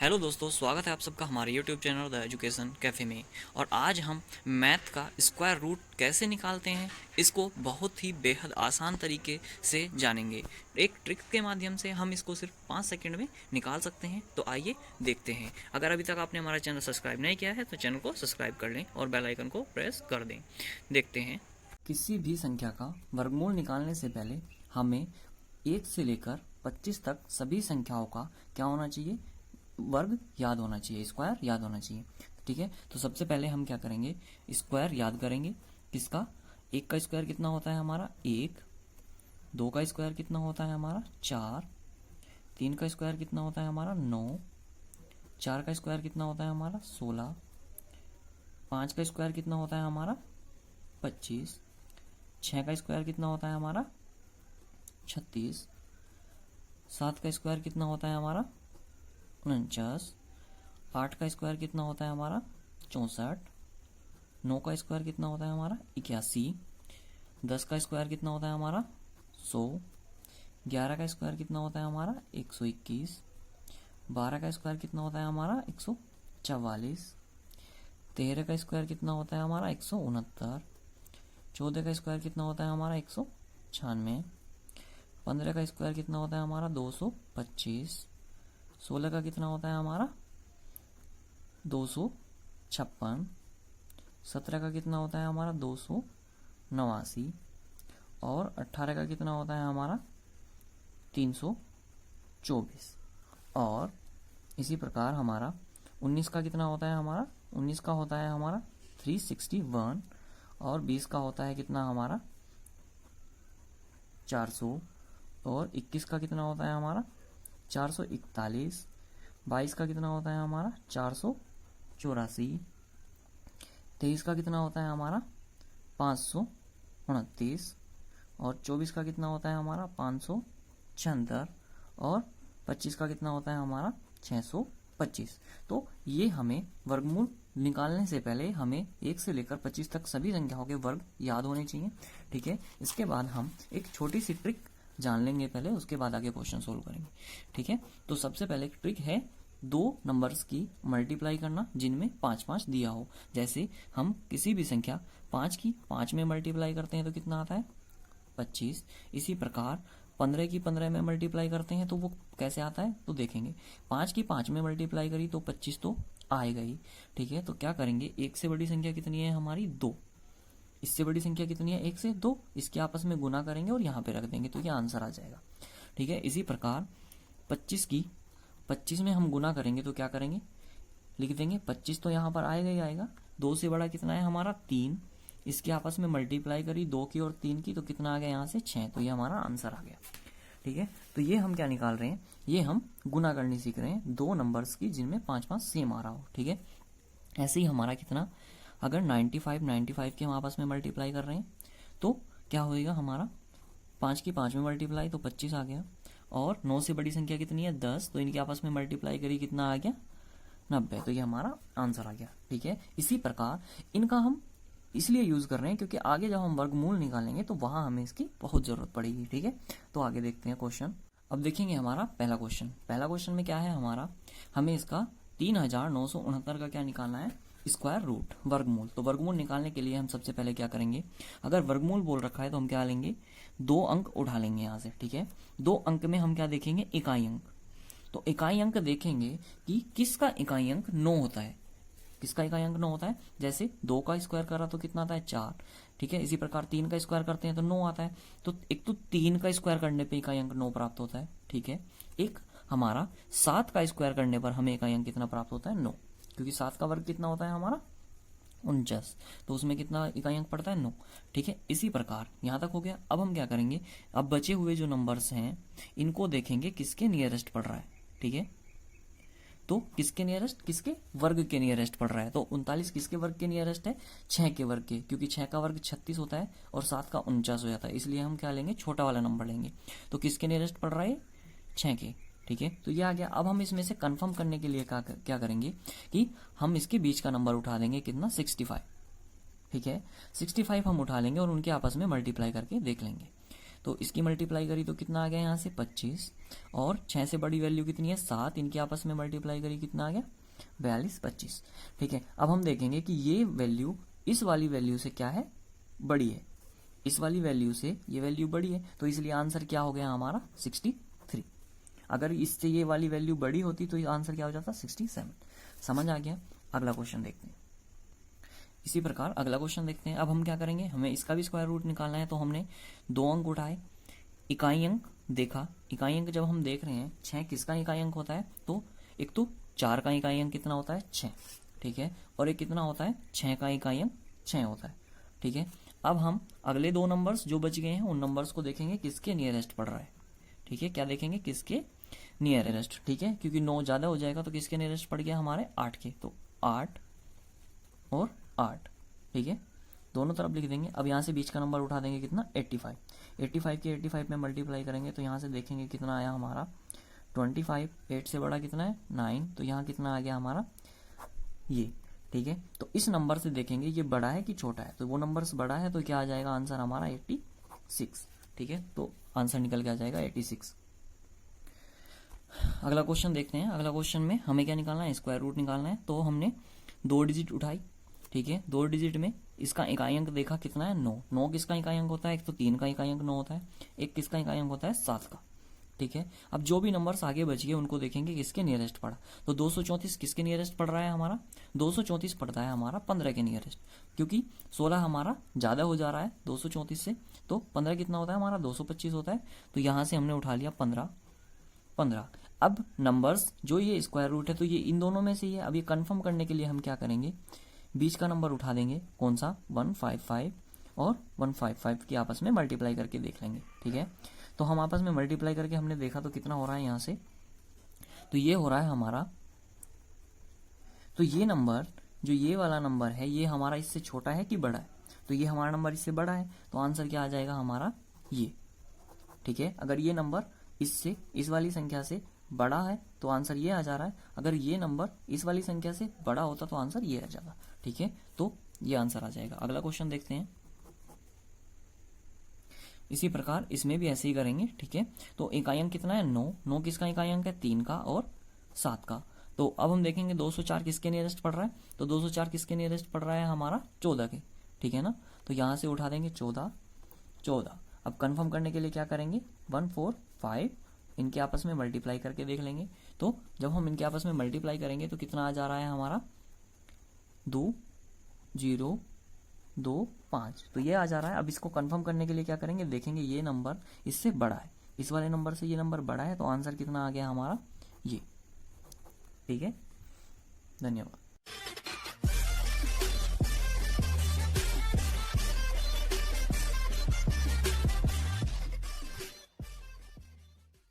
Hello दोस्तों, स्वागत है आप सबका हमारे YouTube channel the education cafe में। और आज हम मैथ का स्क्वायर रूट कैसे निकालते हैं इसको बहुत ही बेहद आसान तरीके से जानेंगे। एक ट्रिक के माध्यम से हम इसको सिर्फ 5 सेकंड में निकाल सकते हैं। तो आइए देखते हैं। अगर अभी तक आपने हमारा चैनल सब्सक्राइब नहीं किया है तो चैनल को सब्सक्राइब कर लें और बेल आइकन को प्रेस कर दें। देखते हैं। किसी भी संख्या का वर्गमूल निकालने से पहले हमें 1 से लेकर 25 तक सभी संख्याओं का क्या होना चाहिए, वर्ग याद होना चाहिए, स्क्वायर याद होना चाहिए। ठीक है, तो सबसे पहले हम क्या करेंगे, स्क्वायर याद करेंगे। किसका? 1 का स्क्वायर कितना होता है हमारा 1, 2 का स्क्वायर कितना होता है हमारा 4, 3 का स्क्वायर कितना होता है हमारा 9, 4 का स्क्वायर कितना होता है हमारा 16, 5 का स्क्वायर कितना होता है हमारा 25, 6 का स्क्वायर कितना होता है हमारा 36, 7 का स्क्वायर कितना होता है हमारा 49, 8 का स्क्वायर कितना होता है हमारा 64, 9 का स्क्वायर कितना होता है हमारा 81, 10 का स्क्वायर कितना होता है हमारा 100, 11 का स्क्वायर कितना होता है हमारा 121, 12 का स्क्वायर कितना होता है हमारा 144, 13 का स्क्वायर कितना होता है हमारा 169, 14 का स्क्वायर कितना होता है हमारा 196, 15 का स्क्वायर कितना होता है हमारा 225, 16 का कितना होता है हमारा 256, 17 का कितना होता है हमारा 289 और 18 का कितना होता है हमारा 324। और इसी प्रकार हमारा 19 का कितना होता है हमारा 19 का होता है हमारा 361 और 20 का होता है कितना हमारा 400 और 21 का कितना होता है हमारा 441, 22 का कितना होता है हमारा 484, 23 का कितना होता है हमारा 529 और 24 का कितना होता है हमारा 576 और 25 का कितना होता है हमारा 625। तो ये हमें वर्गमूल निकालने से पहले हमें 1 से लेकर 25 तक सभी संख्याओं के वर्ग याद होने चाहिए। ठीक है, इसके बाद हम एक छोटी सी ट्रिक जान लेंगे पहले, उसके बाद आगे क्वेश्चन सोल्व करेंगे। ठीक है, तो सबसे पहले एक ट्रिक है 2 नंबर्स की मल्टीप्लाई करना जिनमें 5-5 दिया हो। जैसे हम किसी भी संख्या 5 की 5 में मल्टीप्लाई करते हैं तो कितना आता है 25। इसी प्रकार 15 की 15 में मल्टीप्लाई करते हैं तो वो कैसे आता है तो देखेंगे। 5 की 5 में मल्टीप्लाई करी तो 25 तो आएगा ही। ठीक है, तो क्या करेंगे, 1 से बड़ी संख्या कितनी है हमारी 2, इससे बड़ी संख्या कितनी है 1 से 2, इसके आपस में गुना करेंगे और यहाँ पे रख देंगे तो ये आंसर आ जाएगा। ठीक है, इसी प्रकार 25 की 25 में हम गुना करेंगे तो क्या करेंगे, लिख देंगे 25 तो यहाँ पर आएगा ही आएगा। 2 से बड़ा कितना है हमारा 3, इसके आपस में मल्टीप्लाई करी 2 की और 3 की तो कितना आ गया यहाँ से 6, तो ये हमारा आंसर आ गया। ठीक है, तो ये हम क्या निकाल रहे हैं, ये हम गुना करनी सीख रहे हैं 2 नंबर्स की जिनमें 5-5 सेम आ रहा हो। ठीक है, ऐसे ही हमारा कितना, अगर 95 के हम आपस में मल्टीप्लाई कर रहे हैं तो क्या होएगा हमारा 5 की 5 में मल्टीप्लाई तो 25 आ गया। और 9 से बड़ी संख्या कितनी है 10, तो इनके आपस में मल्टीप्लाई करी कितना आ गया 90, तो ये हमारा आंसर आ गया। ठीक है, इसी प्रकार इनका हम इसलिए यूज कर रहे हैं क्योंकि आगे जब हम वर्गमूल निकालेंगे तो वहां हमें इसकी बहुत जरूरत पड़ेगी। ठीक है, तो आगे देखते हैं क्वेश्चन। अब देखेंगे हमारा पहला क्वेश्चन में क्या है हमारा, हमें इसका 3969 का क्या निकालना है, स्क्वायर रूट, वर्गमूल। तो वर्गमूल निकालने के लिए हम सबसे पहले क्या करेंगे, अगर वर्गमूल बोल रखा है तो हम क्या लेंगे, 2 अंक उठा लेंगे यहाँ से। ठीक है, 2 अंक में हम क्या देखेंगे, इकाई अंक। तो इकाई अंक देखेंगे कि किसका इकाई अंक 9 होता है, किसका इकाई अंक 9 होता है। जैसे 2 का स्क्वायर करा तो कितना आता है 4। ठीक है, इसी प्रकार 3 का स्क्वायर करते हैं तो 9 आता है। तो एक तो 3 का स्क्वायर करने पे इकाई अंक 9 प्राप्त होता है। ठीक है, एक हमारा 7 का स्क्वायर करने पर हमें इकाई अंक कितना प्राप्त होता है 9, क्योंकि 7 का वर्ग कितना होता है हमारा 49, तो उसमें कितना इकाई अंक पड़ता है 9। ठीक है, इसी प्रकार यहां तक हो गया। अब हम क्या करेंगे, अब बचे हुए जो नंबर्स हैं इनको देखेंगे किसके नियरेस्ट पड़ रहा है। ठीक है, तो किसके नियरेस्ट, किसके वर्ग के नियरेस्ट पड़ रहा है, तो 39 किसके वर्ग के नियरेस्ट है, 6 के वर्ग के, क्योंकि 6 का वर्ग 36 होता है और 7 का 49 हो जाता है, इसलिए हम क्या लेंगे, छोटा वाला नंबर लेंगे। तो किसके नियरेस्ट पड़ रहा है 6 के। ठीक है, तो ये आ गया। अब हम इसमें से कंफर्म करने के लिए क्या करेंगे कि हम इसके बीच का नंबर उठा देंगे, कितना 65। ठीक है, 65 हम उठा लेंगे और उनके आपस में मल्टीप्लाई करके देख लेंगे। तो इसकी मल्टीप्लाई करी तो कितना आ गया यहाँ से 25, और 6 से बड़ी वैल्यू कितनी है 7, इनकी आपस में मल्टीप्लाई करी कितना आ गया 42, 25। ठीक है, अब हम देखेंगे कि ये वैल्यू इस वाली वैल्यू से क्या है, बड़ी है, इस वाली वैल्यू से ये वैल्यू बड़ी है, तो इसलिए आंसर क्या हो गया हमारा 63। अगर इससे ये वाली वैल्यू बड़ी होती तो आंसर क्या हो जाता 67। समझ आ गया। अगला क्वेश्चन देखते हैं। इसी प्रकार अगला क्वेश्चन देखते हैं। अब हम क्या करेंगे, हमें इसका भी स्क्वायर रूट निकालना है, तो हमने 2 अंक उठाए, इकाई अंक देखा। इकाई अंक जब हम देख रहे हैं 6 किसका इकाई अंक होता है, तो एक तो 4 का इकाई अंक कितना होता है 6, ठीक है, और एक कितना होता है 6 का इकाई अंक 6 होता है। ठीक है, अब हम अगले 2 नंबर्स जो बच गए हैं उन नंबर्स को देखेंगे किसके नियरेस्ट पड़ रहा है। ठीक है, क्या देखेंगे, किसके नियरेस्ट। ठीक है, क्योंकि 9 ज्यादा हो जाएगा तो किसके नियरेस्ट पड़ गया हमारे 8 के, तो 8 और 8। ठीक है, दोनों तरफ लिख देंगे। अब यहाँ से बीच का नंबर उठा देंगे कितना 85। 85 के 85 में मल्टीप्लाई करेंगे तो यहाँ से देखेंगे कितना आया हमारा 25। 8 से बड़ा कितना है 9, तो यहाँ कितना आ गया हमारा ये। ठीक है, तो इस नंबर से देखेंगे ये बड़ा है कि छोटा है, तो वो नंबर से बड़ा है तो क्या आ जाएगा आंसर हमारा 86। ठीक है, तो आंसर निकल के आ जाएगा 86। अगला क्वेश्चन देखते हैं। अगला क्वेश्चन में हमें क्या निकालना है, स्क्वायर रूट निकालना है। तो हमने 2 डिजिट उठाई। ठीक है, 2 डिजिट में इसका इकाई अंक देखा कितना है 9। 9 किसका इकाई अंक होता है, एक तो 3 का इकाई अंक 9 होता है, एक किसका इकाई अंक होता है 7 का। ठीक है, अब जो भी नंबर्स आगे बच गए उनको देखेंगे किसके नियरेस्ट पड़ा। तो 234 किसके नियरेस्ट पड़ रहा है हमारा, 234 पड़ता है हमारा 15 के नियरेस्ट, क्योंकि 16 हमारा ज्यादा हो जा रहा है 234 से, तो 15 कितना होता है हमारा 225 होता है। तो यहां से हमने उठा लिया 15। अब नंबर्स जो ये स्क्वायर रूट है तो ये इन दोनों में से ही है। अब ये कंफर्म करने के लिए हम क्या करेंगे, बीच का नंबर उठा देंगे, कौन सा 155 और 155 की आपस में मल्टीप्लाई करके देख लेंगे। ठीक है, तो हम आपस में मल्टीप्लाई करके हमने देखा तो कितना हो रहा है यहाँ से, तो ये हो रहा है हमारा, तो ये नंबर जो ये वाला नंबर है ये हमारा इससे छोटा है कि बड़ा है, तो ये हमारा नंबर इससे बड़ा है, तो आंसर क्या आ जाएगा हमारा ये। ठीक है, अगर ये नंबर इससे इस वाली संख्या से बड़ा है तो आंसर ये आ जा रहा है, अगर ये नंबर इस वाली संख्या से बड़ा होता तो आंसर ये आ जाता। ठीक है, तो ये आंसर आ जाएगा। अगला क्वेश्चन देखते हैं। इसी प्रकार इसमें भी ऐसे ही करेंगे। ठीक है, तो इकाई अंक कितना है 9। 9 किसका इकाई अंक है 3 का और 7 का। तो अब हम देखेंगे 204 किसके नियरेस्ट पड़ रहा है, तो 204 किसके नियरेस्ट पड़ रहा है हमारा 14 के। ठीक है ना, तो यहां से उठा देंगे 14। अब कंफर्म करने के लिए क्या करेंगे 145 इनके आपस में मल्टीप्लाई करके देख लेंगे। तो जब हम इनके आपस में मल्टीप्लाई करेंगे तो कितना आ जा रहा है हमारा 2025, तो ये आ जा रहा है। अब इसको कंफर्म करने के लिए क्या करेंगे, देखेंगे ये नंबर इससे बड़ा है, इस वाले नंबर से ये नंबर बड़ा है, तो आंसर कितना आ गया हमारा ये। ठीक है, धन्यवाद।